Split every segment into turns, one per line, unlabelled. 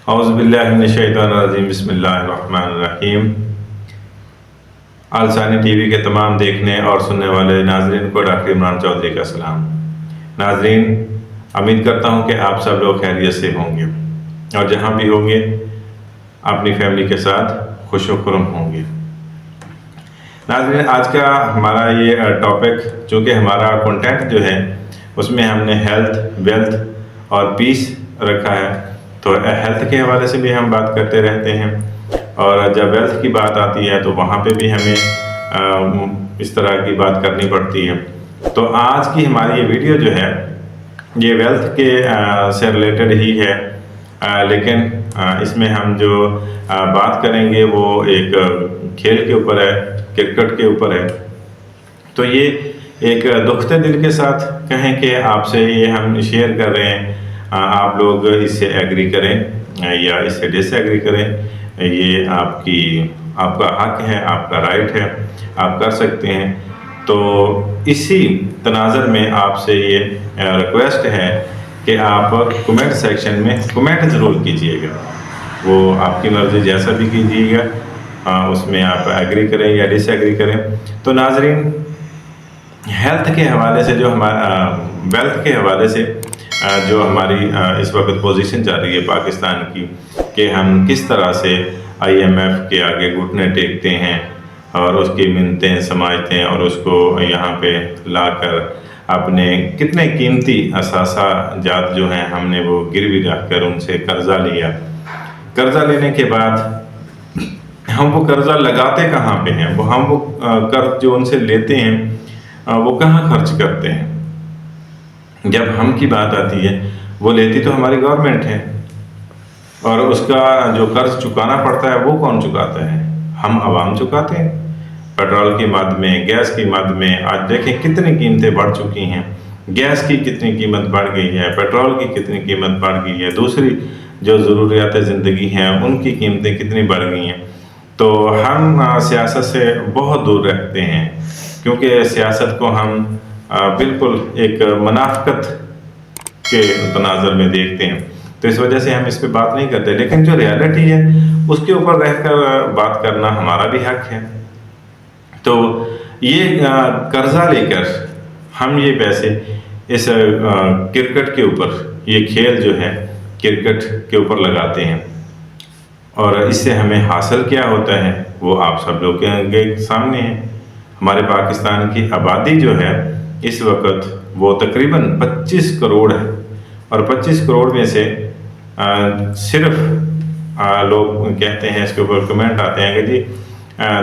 اعوذ باللہ من الشیطان الرجیم، بسم اللہ الرحمن الرحیم۔ الثانی ٹی وی کے تمام دیکھنے اور سننے والے ناظرین کو ڈاکٹر عمران چودھری کا سلام۔ ناظرین، امید کرتا ہوں کہ آپ سب لوگ خیریت سے ہوں گے اور جہاں بھی ہوں گے اپنی فیملی کے ساتھ خوش و خرم ہوں گے۔ ناظرین، آج کا ہمارا یہ ٹاپک، چونکہ ہمارا کنٹینٹ جو ہے اس میں ہم نے ہیلتھ، ویلتھ اور پیس رکھا ہے، تو ہیلتھ کے حوالے سے بھی ہم بات کرتے رہتے ہیں، اور جب ویلتھ کی بات آتی ہے تو وہاں پہ بھی ہمیں اس طرح کی بات کرنی پڑتی ہے۔ تو آج کی ہماری یہ ویڈیو جو ہے یہ ویلتھ کے سے ریلیٹڈ ہی ہے، لیکن اس میں ہم جو بات کریں گے وہ ایک کھیل کے اوپر ہے، کرکٹ کے اوپر ہے۔ تو یہ ایک دکھتے دل کے ساتھ کہیں کہ آپ سے یہ ہم شیئر کر رہے ہیں، آپ لوگ اس سے ایگری کریں یا اس سے ڈس ایگری کریں، یہ آپ کا حق ہے، آپ کا رائٹ ہے، آپ کر سکتے ہیں۔ تو اسی تناظر میں آپ سے یہ ریکویسٹ ہے کہ آپ کمنٹ سیکشن میں کمنٹ ضرور کیجئے گا، وہ آپ کی مرضی جیسا بھی کیجئے گا، اس میں آپ ایگری کریں یا ڈس ایگری کریں۔ تو ناظرین، ہیلتھ کے حوالے سے جو ویلتھ کے حوالے سے جو ہماری اس وقت پوزیشن جا رہی ہے پاکستان کی، کہ ہم کس طرح سے IMF کے آگے گھٹنے ٹیکتے ہیں اور اس کی منتیں سماجتے ہیں، اور اس کو یہاں پہ لا کر اپنے کتنے قیمتی اثاثہ جات جو ہیں ہم نے وہ گروی رکھ کر ان سے قرضہ لیا۔ قرضہ لینے کے بعد ہم وہ قرضہ لگاتے کہاں پہ ہیں، ہم وہ قرض جو ان سے لیتے ہیں وہ کہاں خرچ کرتے ہیں؟ جب ہم کی بات آتی ہے، وہ لیتی تو ہماری گورنمنٹ ہے، اور اس کا جو قرض چکانا پڑتا ہے وہ کون چکاتا ہے؟ ہم عوام چکاتے ہیں۔ پیٹرول کی مد میں، گیس کی مد میں آج دیکھیں کتنی قیمتیں بڑھ چکی ہیں، گیس کی کتنی قیمت بڑھ گئی ہے، پیٹرول کی کتنی قیمت بڑھ گئی ہے، دوسری جو ضروریات زندگی ہیں ان کی قیمتیں کتنی بڑھ گئی ہیں۔ تو ہم سیاست سے بہت دور رہتے ہیں، کیونکہ سیاست کو ہم بالکل ایک منافقت کے تناظر میں دیکھتے ہیں، تو اس وجہ سے ہم اس پہ بات نہیں کرتے، لیکن جو ریالٹی ہے اس کے اوپر رہ کر بات کرنا ہمارا بھی حق ہے۔ تو یہ قرضہ لے کر ہم یہ پیسے اس کرکٹ کے اوپر، یہ کھیل جو ہے کرکٹ کے اوپر لگاتے ہیں، اور اس سے ہمیں حاصل کیا ہوتا ہے وہ آپ سب لوگ کے سامنے ہے۔ ہمارے پاکستان کی آبادی جو ہے اس وقت وہ تقریباً 25 کروڑ ہے، اور 25 کروڑ میں سے صرف لوگ کہتے ہیں، اس کے اوپر کمنٹ آتے ہیں کہ جی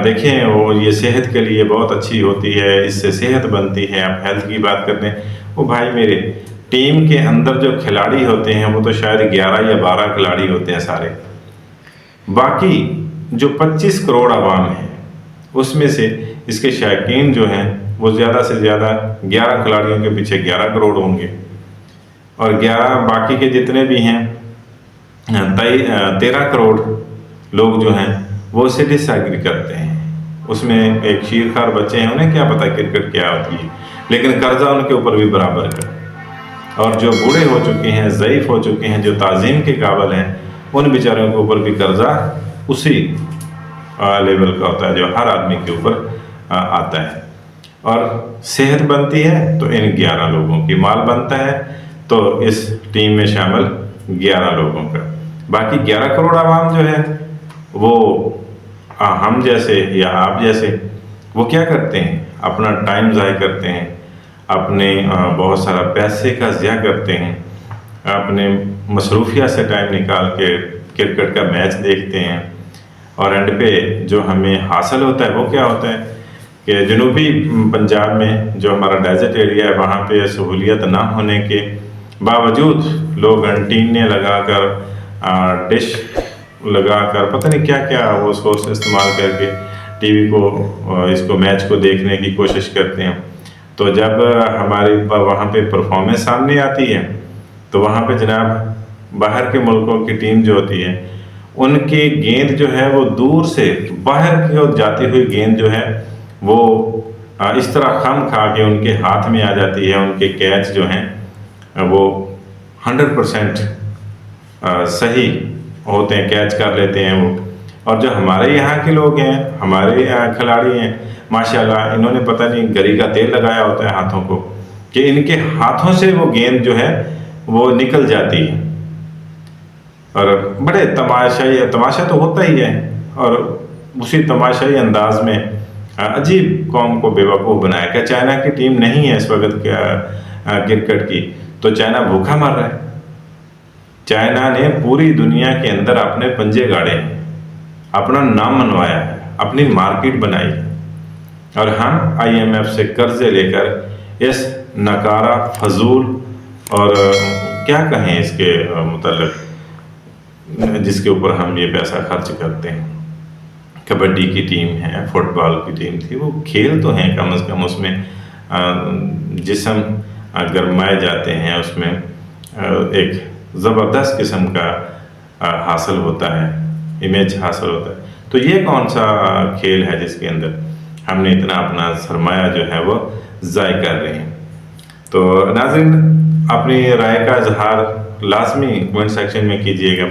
دیکھیں وہ یہ صحت کے لیے بہت اچھی ہوتی ہے، اس سے صحت بنتی ہے، آپ ہیلتھ کی بات کرتے ہیں۔ وہ بھائی میرے، ٹیم کے اندر جو کھلاڑی ہوتے ہیں وہ تو شاید 11 یا 12 کھلاڑی ہوتے ہیں سارے، باقی جو 25 کروڑ عوام ہیں اس میں سے اس کے شائقین جو ہیں وہ زیادہ سے زیادہ 11 کھلاڑیوں کے پیچھے 11 کروڑ ہوں گے، اور 11 باقی کے جتنے بھی ہیں 13 کروڑ لوگ جو ہیں وہ اسے ڈس ایگری کرتے ہیں۔ اس میں ایک شیرخوار بچے ہیں، انہیں کیا پتہ کرکٹ کیا ہوتی ہے، لیکن قرضہ ان کے اوپر بھی برابر ہے، اور جو بوڑھے ہو چکے ہیں، ضعیف ہو چکے ہیں، جو تعظیم کے قابل ہیں، ان بیچاروں کے اوپر بھی قرضہ اسی لیول کا ہوتا ہے جو ہر آدمی کے اوپر آتا ہے۔ اور صحت بنتی ہے تو ان 11 لوگوں کی، مال بنتا ہے تو اس ٹیم میں شامل 11 لوگوں کا، باقی 11 کروڑ عوام جو ہے وہ ہم جیسے یا آپ جیسے وہ کیا کرتے ہیں؟ اپنا ٹائم ضائع کرتے ہیں، اپنے بہت سارا پیسے کا ضیاع کرتے ہیں، اپنے مصروفیات سے ٹائم نکال کے کرکٹ کا میچ دیکھتے ہیں، اور اینڈ پہ جو ہمیں حاصل ہوتا ہے وہ کیا ہوتا ہے کہ جنوبی پنجاب میں جو ہمارا ڈیزرٹ ایریا ہے وہاں پہ سہولیت نہ ہونے کے باوجود لوگ انٹینے لگا کر، ڈش لگا کر، پتہ نہیں کیا کیا وہ سورس استعمال کر کے ٹی وی کو، اس کو میچ کو دیکھنے کی کوشش کرتے ہیں۔ تو جب ہماری وہاں پہ پرفارمنس سامنے آتی ہے تو وہاں پہ جناب باہر کے ملکوں کی ٹیم جو ہوتی ہے ان کی گیند جو ہے وہ دور سے باہر کی اور جاتی ہوئی گیند جو ہے وہ اس طرح خم کھا کے ان کے ہاتھ میں آ جاتی ہے، ان کے کیچ جو ہیں وہ 100% صحیح ہوتے ہیں, کیچ کر لیتے ہیں وہ. اور جو ہمارے یہاں کے لوگ ہیں, ہمارے یہاں کھلاڑی ہیں ماشاءاللہ, انہوں نے پتہ نہیں گری کا تیل لگایا ہوتا ہے ہاتھوں کو کہ ان کے ہاتھوں سے وہ گیند جو ہے وہ نکل جاتی ہے. اور بڑے تماشا تو ہوتا ہی ہے, اور اسی تماشائی انداز میں عجیب قوم کو بے وقوف بنایا. کہ چائنا کی ٹیم نہیں ہے اس وقت کرکٹ کی, تو چائنا بھوکا مر رہا ہے. چائنا نے پوری دنیا کے اندر اپنے پنجے گاڑے, اپنا نام منوایا ہے, اپنی مارکیٹ بنائی, اور ہم IMF سے قرضے لے کر اس ناکارہ فضول اور کیا کہیں اس کے متعلق جس کے اوپر ہم یہ پیسہ خرچ کرتے ہیں. کبڈی کی ٹیم ہے, فٹ بال کی ٹیم تھی, وہ کھیل تو ہیں کم از کم, اس میں جسم گرمائے جاتے ہیں, اس میں ایک زبردست قسم کا حاصل ہوتا ہے, امیج حاصل ہوتا ہے. تو یہ کون سا کھیل ہے جس کے اندر ہم نے اتنا اپنا سرمایہ جو ہے وہ ضائع کر رہے ہیں؟ تو ناظرین, اپنی رائے کا اظہار لازمی کمنٹ سیکشن میں کیجیے گا.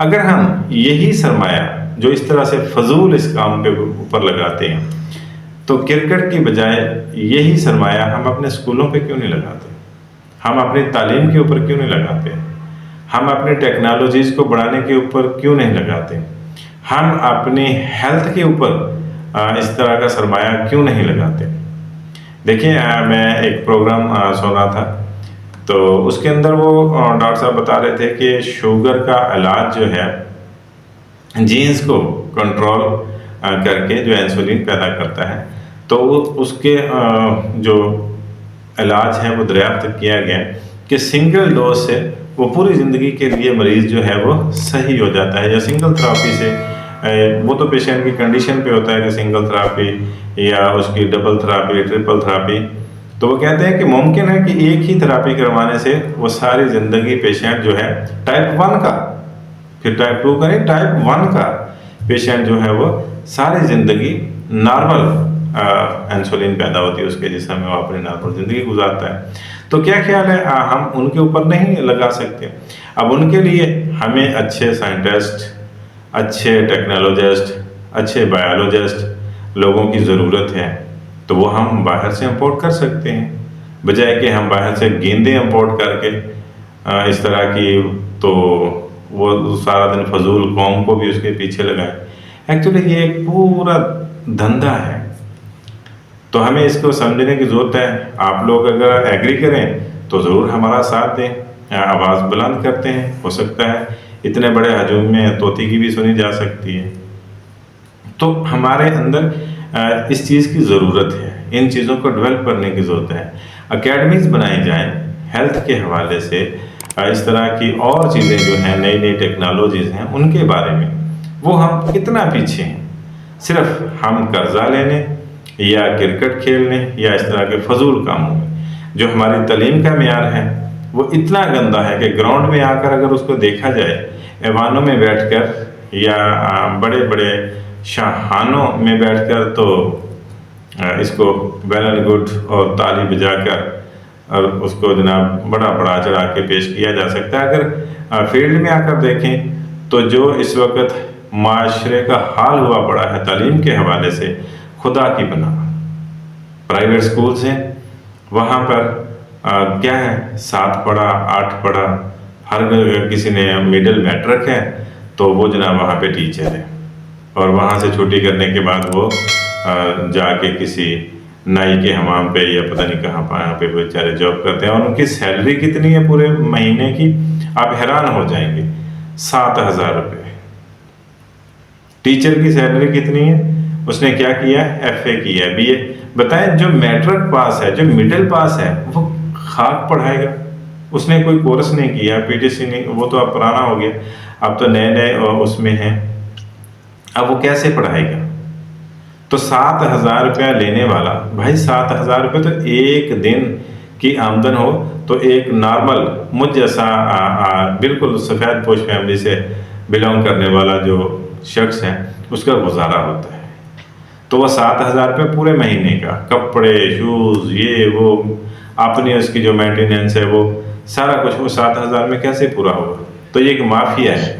اگر ہم یہی سرمایہ جو اس طرح سے فضول اس کام پہ اوپر لگاتے ہیں, تو کرکٹ کی بجائے یہی سرمایہ ہم اپنے اسکولوں پہ کیوں نہیں لگاتے؟ ہم اپنی تعلیم کے اوپر کیوں نہیں لگاتے؟ ہم اپنی ٹیکنالوجیز کو بڑھانے کے اوپر کیوں نہیں لگاتے؟ ہم اپنی ہیلتھ کے اوپر اس طرح کا سرمایہ کیوں نہیں لگاتے؟ دیکھیں, میں ایک پروگرام سن رہا تھا, تو اس کے اندر وہ ڈاکٹر صاحب بتا رہے تھے کہ شوگر کا علاج جو ہے جینز کو کنٹرول کر کے جو انسولین پیدا کرتا ہے, تو اس کے جو علاج ہے وہ دریافت کیا گیا کہ سنگل ڈوز سے وہ پوری زندگی کے لیے مریض جو ہے وہ صحیح ہو جاتا ہے, یا سنگل تھراپی سے. وہ تو پیشنٹ کی کنڈیشن پہ ہوتا ہے کہ سنگل تھراپی یا اس کی ڈبل تھراپی, ٹرپل تھراپی. تو وہ کہتے ہیں کہ ممکن ہے کہ ایک ہی تھراپی کروانے سے وہ ساری زندگی پیشنٹ جو ہے ٹائپ 1 کا, پھر ٹائپ 2 کا نہیں, ٹائپ 1 کا پیشنٹ جو ہے وہ ساری زندگی نارمل انسولین پیدا ہوتی ہے اس کے جسم میں, وہ اپنی نارمل زندگی گزارتا ہے. تو کیا خیال ہے, ہم ان کے اوپر نہیں لگا سکتے؟ اب ان کے لیے ہمیں اچھے سائنٹسٹ, اچھے ٹیکنالوجسٹ, اچھے بایولوجسٹ لوگوں کی ضرورت ہے, تو وہ ہم باہر سے امپورٹ کر سکتے ہیں, بجائے کہ ہم باہر سے گیندیں امپورٹ کر کے اس طرح کی, تو وہ سارا دن فضول قوم کو بھی اس کے پیچھے لگائیں. ایکچولی یہ ایک پورا دھندا ہے, تو ہمیں اس کو سمجھنے کی ضرورت ہے. آپ لوگ اگر ایگری کریں تو ضرور ہمارا ساتھ دیں, آواز بلند کرتے ہیں. ہو سکتا ہے اتنے بڑے ہجوم میں طوطی کی بھی سنی جا سکتی ہے. تو ہمارے اندر اس چیز کی ضرورت ہے, ان چیزوں کو ڈیولپ کرنے کی ضرورت ہے. اکیڈمیز بنائی جائیں ہیلتھ کے حوالے سے, اس طرح کی اور چیزیں جو ہیں, نئی نئی ٹیکنالوجیز ہیں, ان کے بارے میں. وہ ہم کتنا پیچھے ہیں, صرف ہم قرضہ لینے یا کرکٹ کھیلنے یا اس طرح کے فضول کاموں میں. جو ہماری تعلیم کا معیار ہے وہ اتنا گندا ہے کہ گراؤنڈ میں آ کر اگر اس کو دیکھا جائے, ایوانوں میں بیٹھ کر یا بڑے بڑے شاہانوں میں بیٹھ کر, تو اس کو ویل اینڈ گڈ اور تالی بجا کر اور اس کو جناب بڑا بڑا چڑھا کے پیش کیا جا سکتا ہے. اگر فیلڈ میں آ کر دیکھیں تو جو اس وقت معاشرے کا حال ہوا پڑا ہے تعلیم کے حوالے سے, خدا کی پناہ. پرائیویٹ سکولز ہیں, وہاں پر کیا ہے, 7 پڑھا 8 پڑھا, ہر کسی نے مڈل میٹرک ہے تو وہ جناب وہاں پہ ٹیچر ہے, اور وہاں سے چھٹی کرنے کے بعد وہ جا کے کسی نائی کے حمام پہ یا پتہ نہیں کہاں پہ بیچارے جاب کرتے ہیں. اور ان کی سیلری کتنی ہے پورے مہینے کی, آپ حیران ہو جائیں گے, 7,000 روپے. ٹیچر کی سیلری کتنی ہے؟ اس نے کیا کیا, FA کیا, BA. بتائیں, جو میٹرک پاس ہے, جو مڈل پاس ہے, وہ خاک پڑھائے گا. اس نے کوئی کورس نہیں کیا, PTC نہیں, وہ تو اب پرانا ہو گیا, اب تو نئے اس میں ہیں. اب وہ کیسے پڑھائے گا؟ تو 7,000 روپیہ لینے والا, بھائی 7,000 روپے تو ایک دن کی آمدن ہو تو ایک نارمل مجھ جیسا بالکل سفید پوش فیملی سے بلانگ کرنے والا جو شخص ہے اس کا گزارا ہوتا ہے. تو وہ 7,000 روپے پورے مہینے کا, کپڑے, شوز, یہ وہ, اپنی اس کی جو مینٹیننس ہے, وہ سارا کچھ وہ 7,000 میں کیسے پورا ہوگا؟ تو یہ ایک مافیا ہے.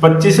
25